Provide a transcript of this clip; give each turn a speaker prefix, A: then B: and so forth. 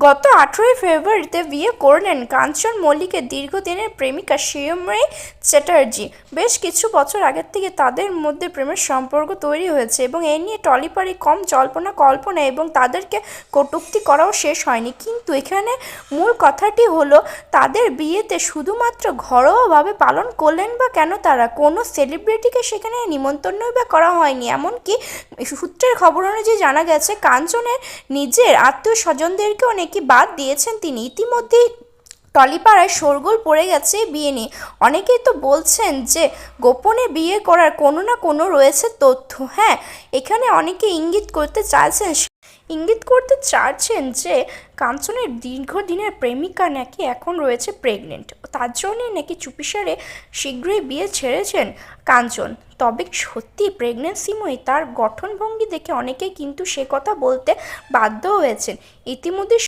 A: গত 18ই ফেব্রুয়ারিতে বিয়ে করলেন কাঞ্চন মল্লিকের দীর্ঘদিনের প্রেমিকা শিরোমণি চ্যাটার্জি। বেশ কিছু বছর আগের থেকে তাদের মধ্যে প্রেমের সম্পর্ক তৈরি হয়েছে এবং এ নিয়ে টলিপাড়ি কম জল্পনা কল্পনা এবং তাদেরকে কটূক্তি করাও শেষ হয়নি। কিন্তু এখানে মূল কথাটি হলো, তাদের বিয়েতে শুধুমাত্র ঘরোয়াভাবে পালন করলেন বা কেন তারা? কোনো সেলিব্রিটিকে সেখানে নিমন্ত্রণই বা করা হয়নি। এমনকি সূত্রের খবর অনুযায়ী জানা গেছে, কাঞ্চনের নিজের আত্মীয় স্বজনদেরকেও নাকি বাদ দিয়েছেন তিনি। ইতিমধ্যেই টলিপাড়ায় শোরগোল পড়ে গেছে বিয়ে নিয়ে। অনেকেই তো বলছেন যে গোপনে বিয়ে করার কোনো না কোনো রয়েছে তথ্য। হ্যাঁ, এখানে অনেকে ইঙ্গিত করতে চাচ্ছেন যে কাঞ্চনের দীর্ঘদিনের প্রেমিকা নাকি এখন রয়েছে প্রেগনেন্ট। তার জন্যই নাকি চুপিসারে শীঘ্রই বিয়ে ছেড়েছেন কাঞ্চন। তবে সত্যি প্রেগনেন্সিময়ী? তার গঠনভঙ্গি দেখে অনেকেই কিন্তু সে কথা বলতে বাধ্য হয়েছেন। ইতিমধ্যে